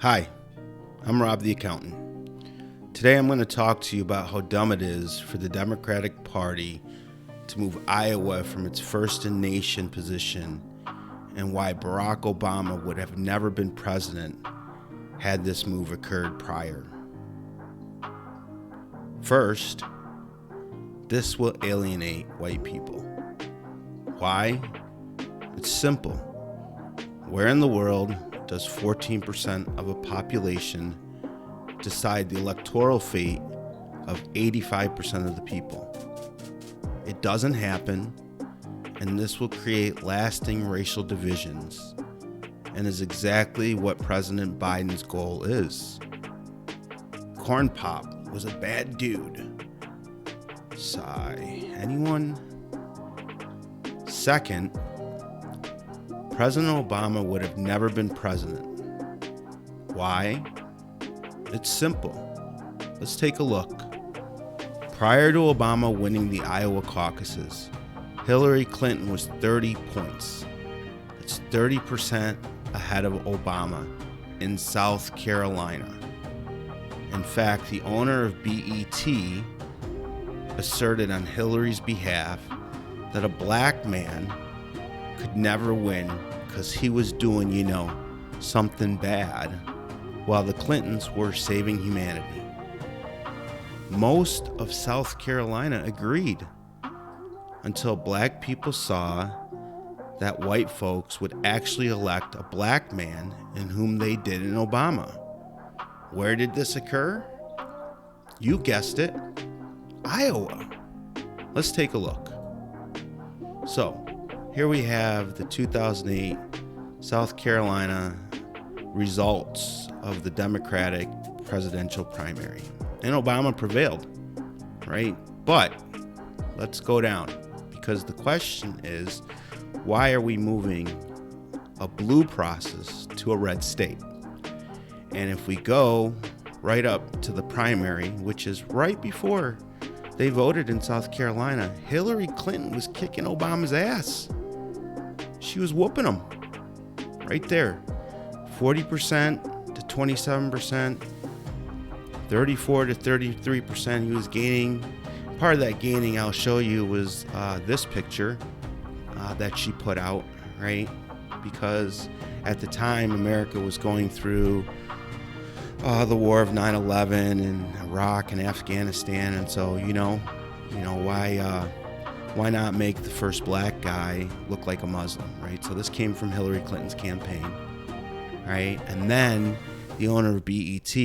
Hi, I'm Rob the Accountant. Today I'm going to talk to you about how dumb it is for the Democratic Party to move Iowa from its first-in-nation position and why Barack Obama would have never been president had this move occurred prior. First, this will alienate white people. Why? It's simple. Where in the world does 14% of a population decide the electoral fate of 85% of the people? It doesn't happen, and this will create lasting racial divisions, and is exactly what President Biden's goal is. Corn Pop was a bad dude. Sigh. Anyone? Second, President Obama would have never been president. Why? It's simple. Let's take a look. Prior to Obama winning the Iowa caucuses, Hillary Clinton was 30 points. That's 30% ahead of Obama in South Carolina. In fact, the owner of BET asserted on Hillary's behalf that a black man could never win because he was doing, something bad, while the Clintons were saving humanity. Most of South Carolina agreed until black people saw that white folks would actually elect a black man in whom they did in Obama. Where did this occur? You guessed it, Iowa. Let's take a look. So, here we have the 2008 South Carolina results of the Democratic presidential primary. And Obama prevailed, right? But let's go down, because the question is, why are we moving a blue process to a red state? And if we go right up to the primary, which is right before they voted in South Carolina, Hillary Clinton was kicking Obama's ass. She was whooping him right there. 40% to 27%, 34 to 33% he was gaining. Part of that gaining I'll show you was this picture that she put out, right? Because at the time America was going through the war of 9/11 in Iraq and Afghanistan, and so why not make the first black guy look like a Muslim, right? So this came from Hillary Clinton's campaign, right? And then the owner of BET,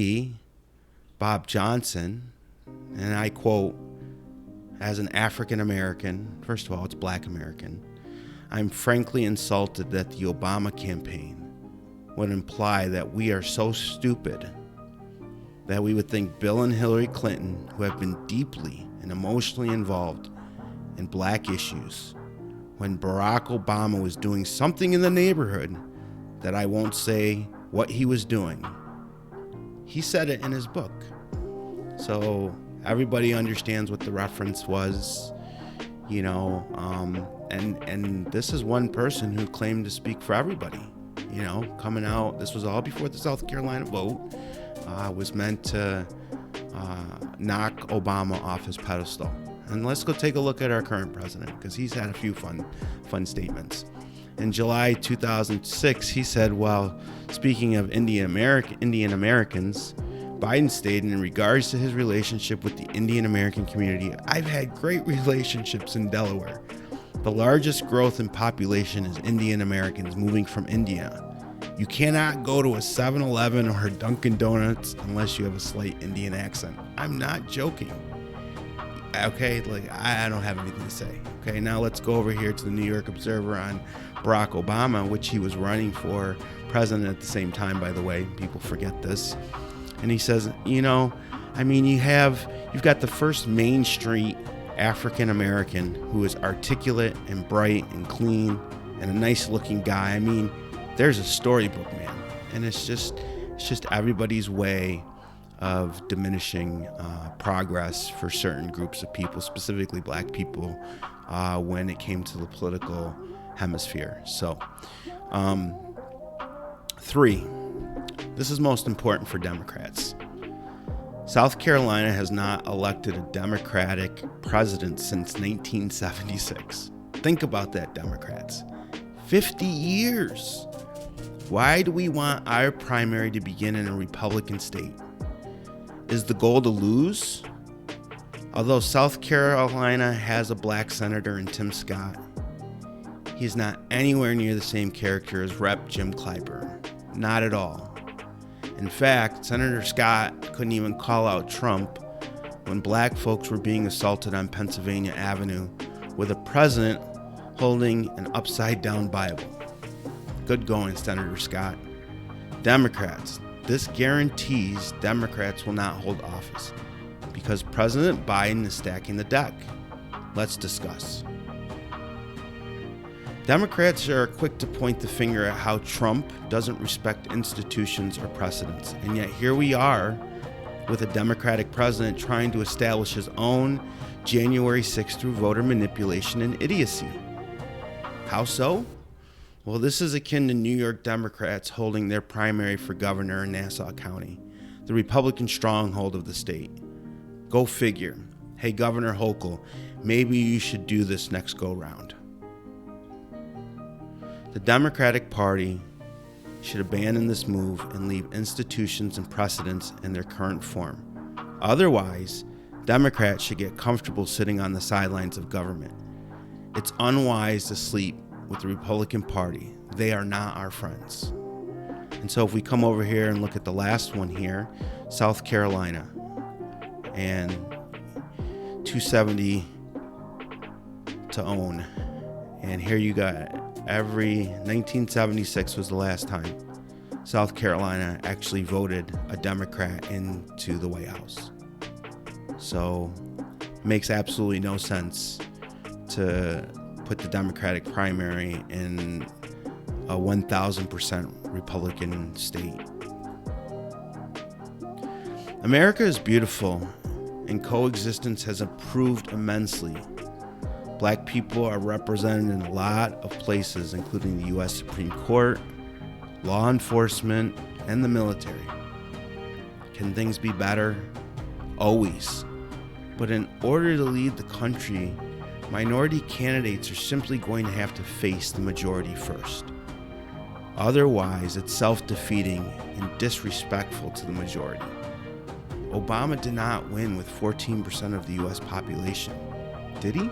Bob Johnson, and I quote, as an African American, first of all, it's black American, I'm frankly insulted that the Obama campaign would imply that we are so stupid that we would think Bill and Hillary Clinton, who have been deeply and emotionally involved in black issues, when Barack Obama was doing something in the neighborhood that I won't say what he was doing. He said it in his book. So everybody understands what the reference was, and this is one person who claimed to speak for everybody, coming out. This was all before the South Carolina vote was meant to knock Obama off his pedestal. And let's go take a look at our current president, because he's had a few fun statements. In July 2006, he said, while speaking of Indian Americans, Biden stated, in regards to his relationship with the Indian American community, I've had great relationships in Delaware. The largest growth in population is Indian Americans moving from India. You cannot go to a 7-Eleven or a Dunkin' Donuts unless you have a slight Indian accent. I'm not joking. Okay, I don't have anything to say. Okay, now let's go over here to the New York Observer on Barack Obama, which he was running for president at the same time, by the way. People forget this. And he says, you've got the first Main Street African American who is articulate and bright and clean and a nice looking guy. There's a storybook, man. And it's just everybody's way of diminishing progress for certain groups of people, specifically black people, when it came to the political hemisphere. So, 3, This is most important for Democrats. South Carolina has not elected a Democratic president since 1976. Think about that, Democrats. 50 years. Why do we want our primary to begin in a Republican state? Is the goal to lose? Although South Carolina has a black senator in Tim Scott, he's not anywhere near the same character as Rep. Jim Clyburn. Not at all. In fact, Senator Scott couldn't even call out Trump when black folks were being assaulted on Pennsylvania Avenue with a president holding an upside-down Bible. Good going, Senator Scott. Democrats, this guarantees Democrats will not hold office because President Biden is stacking the deck. Let's discuss. Democrats are quick to point the finger at how Trump doesn't respect institutions or precedents, and yet here we are with a Democratic president trying to establish his own January 6th through voter manipulation and idiocy. How so? Well, this is akin to New York Democrats holding their primary for governor in Nassau County, the Republican stronghold of the state. Go figure. Hey, Governor Hochul, maybe you should do this next go-round. The Democratic Party should abandon this move and leave institutions and precedents in their current form. Otherwise, Democrats should get comfortable sitting on the sidelines of government. It's unwise to sleep with the Republican Party. They are not our friends. And so if we come over here and look at the last one here, South Carolina, and 270 to own. And here you got 1976 was the last time South Carolina actually voted a Democrat into the White House. So it makes absolutely no sense to put the Democratic primary in a 1,000% Republican state. America is beautiful, and coexistence has improved immensely. Black people are represented in a lot of places, including the U.S. Supreme Court, law enforcement, and the military. Can things be better? Always. But in order to lead the country, minority candidates are simply going to have to face the majority first. Otherwise, it's self-defeating and disrespectful to the majority. Obama did not win with 14% of the U.S. population, did he?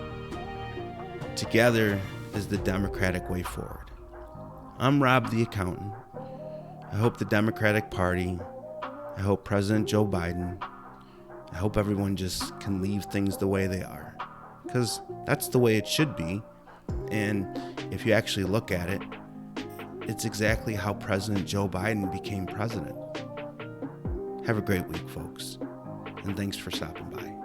Together is the Democratic way forward. I'm Rob the Accountant. I hope the Democratic Party, I hope President Joe Biden, I hope everyone just can leave things the way they are. Because that's the way it should be. And if you actually look at it, it's exactly how President Joe Biden became president. Have a great week, folks. And thanks for stopping by.